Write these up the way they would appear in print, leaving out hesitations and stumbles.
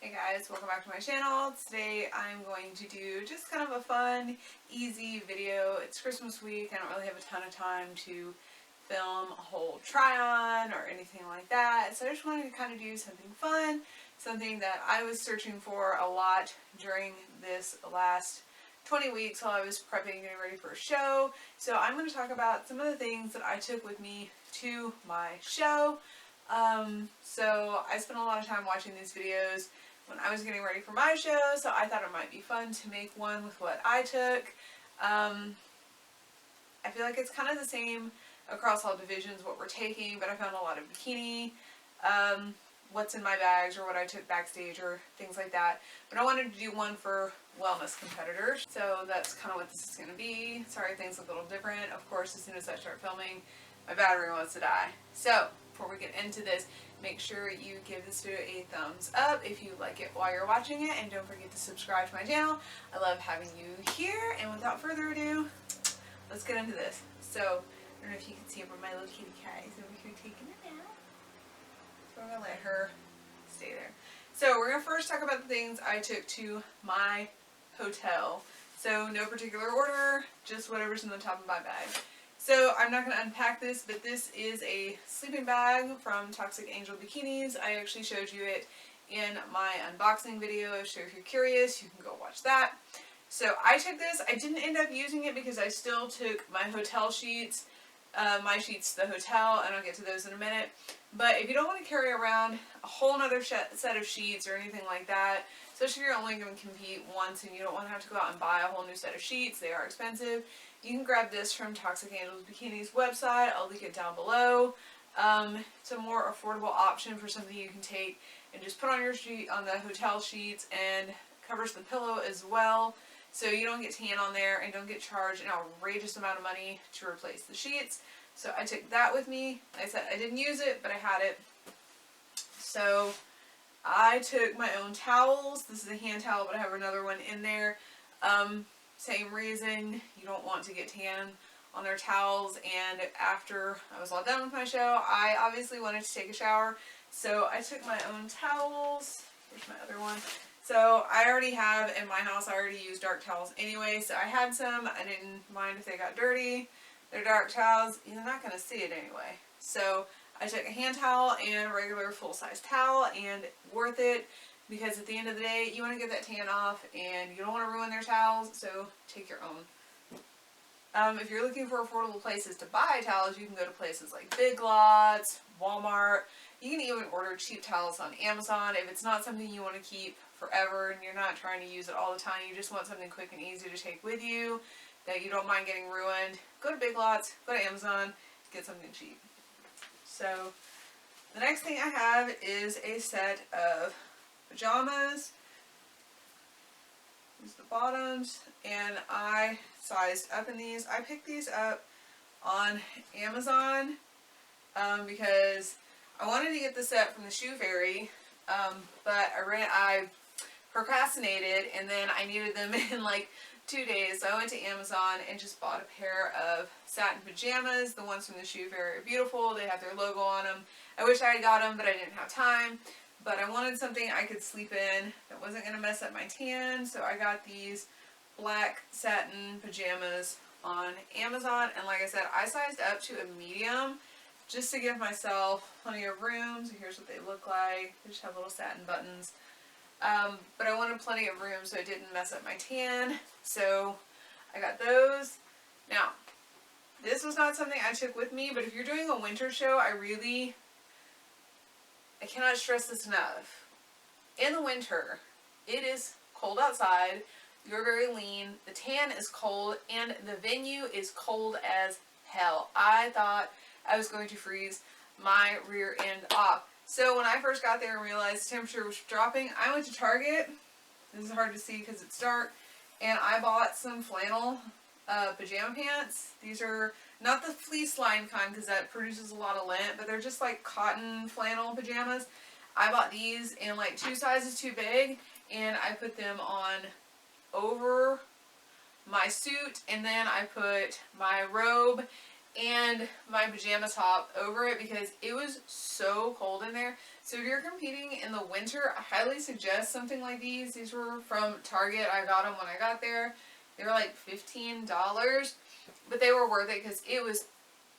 Hey guys, welcome back to my channel. Today I'm going to do just kind of a fun, easy video. It's Christmas week. I don't really have a ton of time to film a whole try-on or anything like that. So I just wanted to kind of do something fun, something that I was searching for a lot during this last 20 weeks while I was prepping and getting ready for a show. So I'm going to talk about some of the things that I took with me to my show. So I spent a lot of time watching these videos when I was getting ready for my show, so I thought it might be fun to make one with what I took. I feel like it's kind of the same across all divisions what we're taking, but I found a lot of bikini, what's in my bags or what I took backstage or things like that. But I wanted to do one for wellness competitors, so that's kind of what this is going to be. Sorry, things look a little different. Of course, as soon as I start filming, my battery wants to die. So before we get into this, make sure you give this video a thumbs up if you like it while you're watching it, and don't forget to subscribe to my channel. I love having you here, and without further ado, let's get into this. So, I don't know if you can see it, but my little kitty cat is over here taking a nap. So I'm going to let her stay there. So we're going to first talk about the things I took to my hotel. So no particular order, just whatever's in the top of my bag. So I'm not going to unpack this, but this is a sleeping bag from Toxic Angel Bikinis. I actually showed you it in my unboxing video, so if you're curious, you can go watch that. So I took this. I didn't end up using it because I still took my hotel sheets, my sheets to the hotel, and I'll get to those in a minute. But if you don't want to carry around a whole other set of sheets or anything like that, especially if you're only going to compete once and you don't want to have to go out and buy a whole new set of sheets, they are expensive. You can grab this from Toxic Angels Bikinis website. I'll link it down below. It's a more affordable option for something you can take and just put on your sheet, on the hotel sheets, and covers the pillow as well. So you don't get tan on there and don't get charged an outrageous amount of money to replace the sheets. So I took that with me. Like I said, I didn't use it, but I had it. So I took my own towels. This is a hand towel, but I have another one in there. Same reason, you don't want to get tan on their towels. And after I was all done with my show, I obviously wanted to take a shower. So I took my own towels. Here's my other one. So I already have, in my house, I already use dark towels anyway. So I had some. I didn't mind if they got dirty. They're dark towels. You're not going to see it anyway. So I took a hand towel and a regular full-size towel, and worth it. Because at the end of the day, you want to get that tan off, and you don't want to ruin their towels, so take your own. If you're looking for affordable places to buy towels, you can go to places like Big Lots, Walmart. You can even order cheap towels on Amazon. If it's not something you want to keep forever and you're not trying to use it all the time, you just want something quick and easy to take with you that you don't mind getting ruined, go to Big Lots, go to Amazon, get something cheap. So the next thing I have is a set of pajamas. These are the bottoms, and I sized up in these. I picked these up on Amazon because I wanted to get the set from the Shoe Fairy, but I procrastinated, and then I needed them in like 2 days. So I went to Amazon and just bought a pair of satin pajamas. The ones from the Shoe Fairy are beautiful. They have their logo on them. I wish I had got them, but I didn't have time. But I wanted something I could sleep in that wasn't going to mess up my tan, so I got these black satin pajamas on Amazon. And like I said, I sized up to a medium just to give myself plenty of room. So here's what they look like. They just have little satin buttons. But I wanted plenty of room so it didn't mess up my tan. So I got those. Now, this was not something I took with me, but if you're doing a winter show, I cannot stress this enough. In the winter, it is cold outside, you're very lean, the tan is cold, and the venue is cold as hell. I thought I was going to freeze my rear end off. So when I first got there and realized the temperature was dropping, I went to Target. This is hard to see because it's dark. And I bought some flannel pajama pants. These are not the fleece lined kind because that produces a lot of lint, but they're just like cotton flannel pajamas. I bought these in like 2 sizes too big, and I put them on over my suit, and then I put my robe and my pajama top over it because it was so cold in there. So if you're competing in the winter, I highly suggest something like these. These were from Target. I got them when I got there. They were like $15, but they were worth it because it was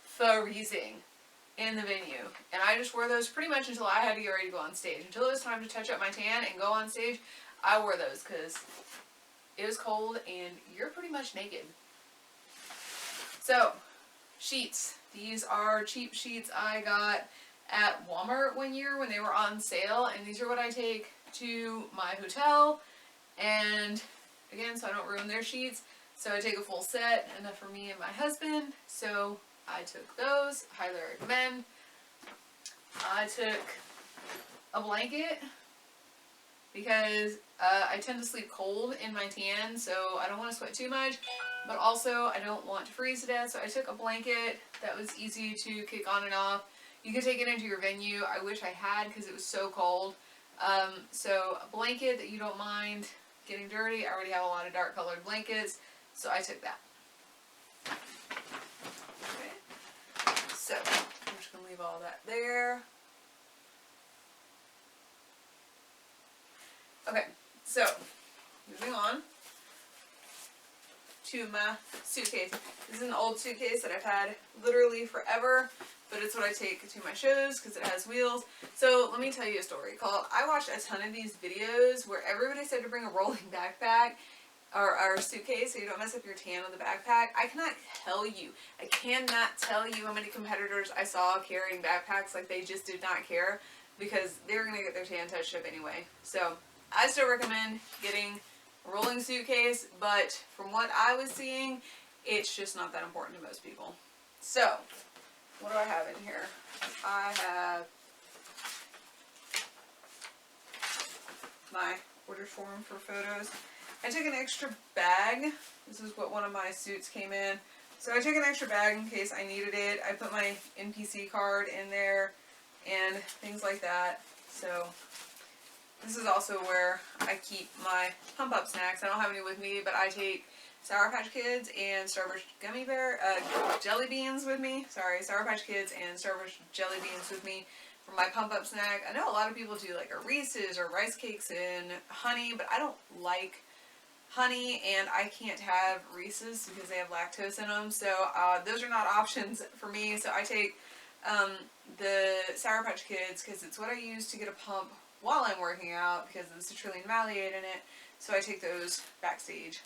freezing in the venue. And I just wore those pretty much until I had to get ready to go on stage. Until it was time to touch up my tan and go on stage, I wore those because it was cold and you're pretty much naked. So, sheets. These are cheap sheets I got at Walmart one year when they were on sale, and these are what I take to my hotel, and again, so I don't ruin their sheets, so I take a full set, enough for me and my husband, so I took those, highly recommend. I took a blanket because I tend to sleep cold in my tan, so I don't want to sweat too much, but also I don't want to freeze to death, so I took a blanket that was easy to kick on and off. You can take it into your venue. I wish I had because it was so cold. So a blanket that you don't mind getting dirty. I already have a lot of dark colored blankets, so I took that. Okay. So I'm just going to leave all that there. Okay, so moving on to my suitcase. This is an old suitcase that I've had literally forever, but it's what I take to my shows because it has wheels. So let me tell you a story I watched a ton of these videos where everybody said to bring a rolling backpack or suitcase so you don't mess up your tan with the backpack. I cannot tell you how many competitors I saw carrying backpacks like they just did not care because they were going to get their tan touched up anyway. So I still recommend getting a rolling suitcase, but from what I was seeing, it's just not that important to most people. So, what do I have in here? I have my order form for photos. I took an extra bag. This is what one of my suits came in. So I took an extra bag in case I needed it. I put my NPC card in there and things like that. So this is also where I keep my pump up snacks. I don't have any with me, but I take Sour Patch Kids and Starburst jelly beans with me. Sorry, Sour Patch Kids and Starburst jelly beans with me for my pump up snack. I know a lot of people do like a Reese's or rice cakes and honey, but I don't like honey and I can't have Reese's because they have lactose in them. So those are not options for me. So I take the Sour Patch Kids because it's what I use to get a pump while I'm working out because of the citrulline maleate in it. So I take those backstage to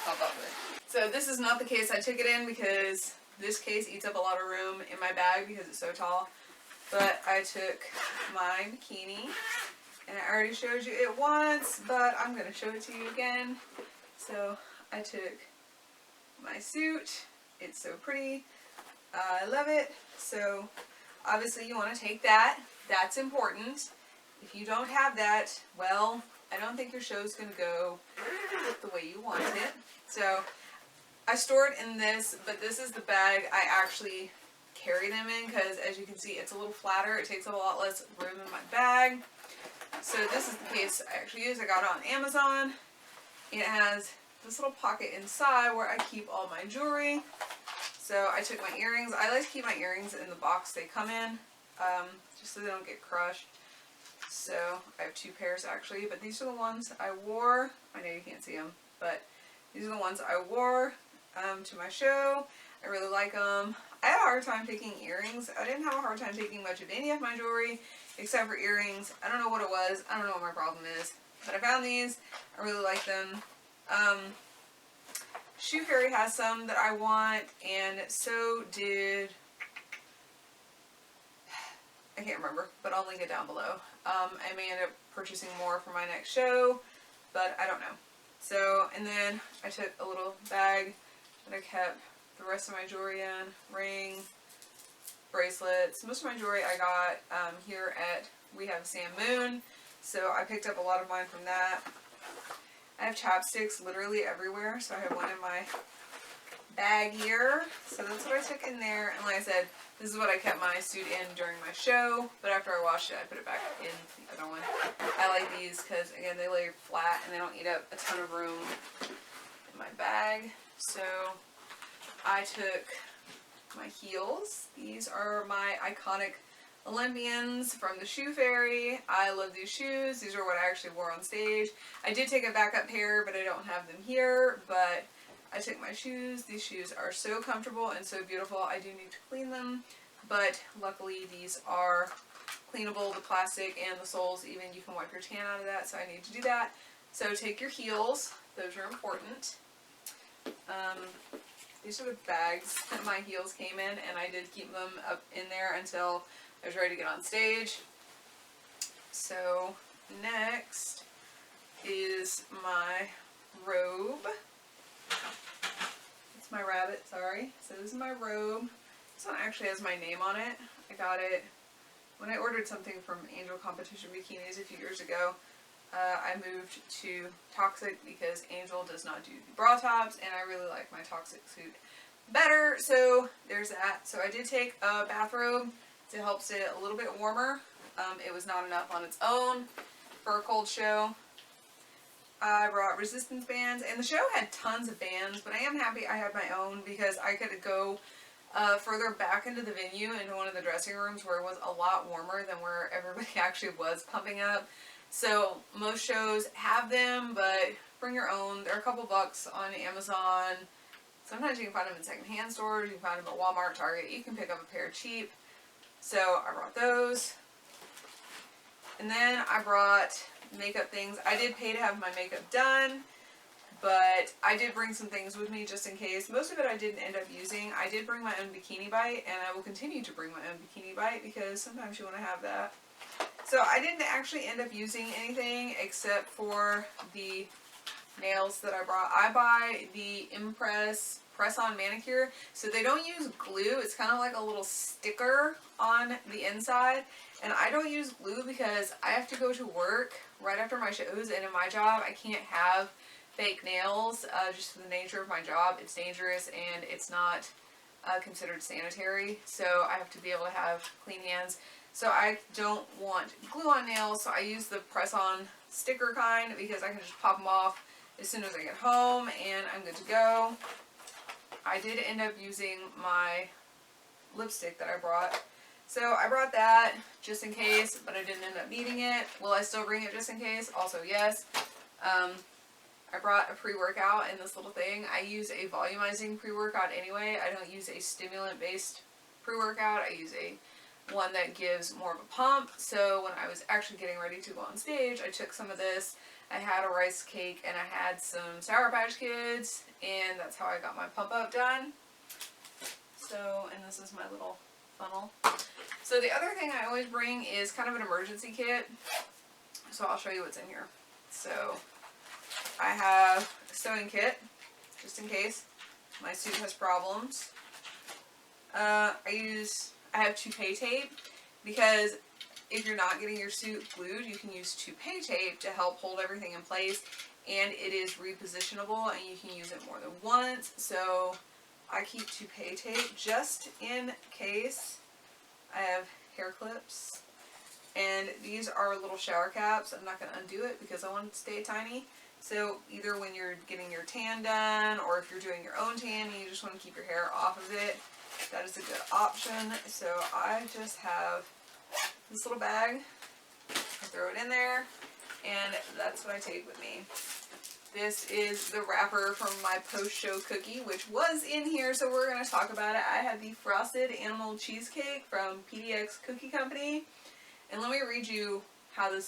pump up with. So this is not the case I took it in because this case eats up a lot of room in my bag because it's so tall. But I took my bikini, and I already showed you it once, but I'm going to show it to you again. So I took my suit. It's so pretty. I love it. So obviously you want to take that. That's important. If you don't have that, well, I don't think your show's going to go the way you want it. So I store it in this, but this is the bag I actually carry them in because as you can see it's a little flatter. It takes up a lot less room in my bag. So this is the case I actually use. I got it on Amazon. And it has this little pocket inside where I keep all my jewelry. So I took my earrings. I like to keep my earrings in the box they come in just so they don't get crushed. So I have two pairs actually, but these are the ones I wore. I know you can't see them, but these are the ones I wore to my show. I really like them. I had a hard time taking earrings. I didn't have a hard time taking much of any of my jewelry except for earrings. I don't know what it was. I don't know what my problem is. But I found these. I really like them. Shoe Fairy has some that I want, and so did... I can't remember, but I'll link it down below. I may end up purchasing more for my next show, but I don't know. So, and then I took a little bag that I kept the rest of my jewelry in, ring, bracelets. Most of my jewelry I got here at We Have Sam Moon, so I picked up a lot of mine from that. I have chapsticks literally everywhere, so I have one in my bag here. So that's what I took in there, and like I said, this is what I kept my suit in during my show, but after I washed it, I put it back in the other one. I like these because, again, they lay flat and they don't eat up a ton of room in my bag. So I took my heels. These are my iconic Olympians from the Shoe Fairy. I love these shoes. These are what I actually wore on stage. I did take a backup pair, but I don't have them here, but I took my shoes. These shoes are so comfortable and so beautiful. I do need to clean them, but luckily these are cleanable, the plastic and the soles, even you can wipe your tan out of that, so I need to do that. So take your heels. Those are important. These are the bags that my heels came in, and I did keep them up in there until I was ready to get on stage. So next is my robe. It's my rabbit, sorry. So this is my robe. This one actually has my name on it. I got it when I ordered something from Angel Competition Bikinis a few years ago. I moved to Toxic because Angel does not do the bra tops, and I really like my Toxic suit better, so there's that. So I did take a bathrobe to help stay it a little bit warmer. It was not enough on its own for a cold show. I brought resistance bands, and the show had tons of bands, but I am happy I had my own because I could go further back into the venue, into one of the dressing rooms where it was a lot warmer than where everybody actually was pumping up. So most shows have them, but bring your own. They're a couple bucks on Amazon. Sometimes you can find them in secondhand stores. You can find them at Walmart, Target. You can pick up a pair cheap. So I brought those. And then I brought makeup things. I did pay to have my makeup done, but I did bring some things with me just in case. Most of it I didn't end up using. I did bring my own bikini bite, and I will continue to bring my own bikini bite because sometimes you want to have that. So I didn't actually end up using anything except for the nails that I brought. I buy the Impress press-on manicure, so they don't use glue. It's kind of like a little sticker on the inside, and I don't use glue because I have to go to work right after my shows, and in my job I can't have fake nails just for the nature of my job. It's dangerous and it's not considered sanitary, so I have to be able to have clean hands. So I don't want glue on nails, so I use the press-on sticker kind because I can just pop them off as soon as I get home and I'm good to go. I did end up using my lipstick that I brought. So I brought that just in case, but I didn't end up needing it. Will I still bring it just in case? Also yes. I brought a pre-workout in this little thing. I use a volumizing pre-workout anyway. I don't use a stimulant-based pre-workout. I use one that gives more of a pump. So when I was actually getting ready to go on stage, I took some of this. I had a rice cake and I had some Sour Patch Kids, and that's how I got my pump up done. So, and this is my little funnel. So the other thing I always bring is kind of an emergency kit. So I'll show you what's in here. So I have a sewing kit, just in case my suit has problems. I have toupee tape because if you're not getting your suit glued, you can use toupee tape to help hold everything in place, and it is repositionable and you can use it more than once. So I keep toupee tape just in case. I have hair clips, and these are little shower caps. I'm not going to undo it because I want it to stay tiny. So either when you're getting your tan done or if you're doing your own tan and you just want to keep your hair off of it, that is a good option. So I just have this little bag. I throw it in there, and that's what I take with me. This is the wrapper from my post-show cookie, which was in here, so we're going to talk about it. I had the Frosted Animal Cheesecake from PDX Cookie Company. And let me read you how it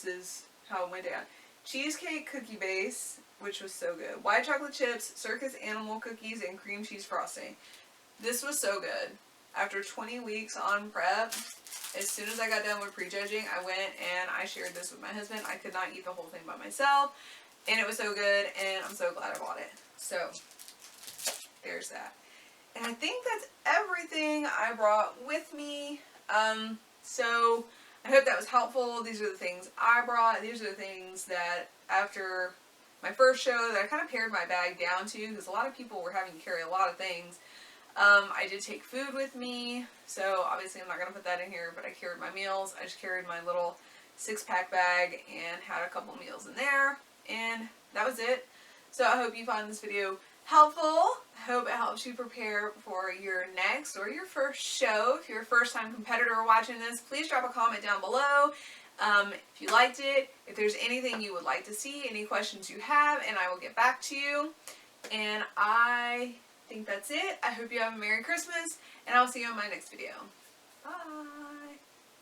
went down. Cheesecake cookie base, which was so good. White chocolate chips, circus animal cookies, and cream cheese frosting. This was so good. After 20 weeks on prep, as soon as I got done with prejudging, I went and I shared this with my husband. I could not eat the whole thing by myself, and it was so good, and I'm so glad I bought it. So, there's that. And I think that's everything I brought with me. So, I hope that was helpful. These are the things I brought. These are the things that after my first show that I kind of pared my bag down to, because a lot of people were having to carry a lot of things. I did take food with me, so obviously I'm not going to put that in here, but I carried my meals. I just carried my little 6-pack bag and had a couple meals in there, and that was it. So I hope you found this video helpful. I hope it helps you prepare for your next or your first show. If you're a first-time competitor watching this, please drop a comment down below. If you liked it, if there's anything you would like to see, any questions you have, and I will get back to you. And I think that's it. I hope you have a Merry Christmas, and I'll see you in my next video. Bye!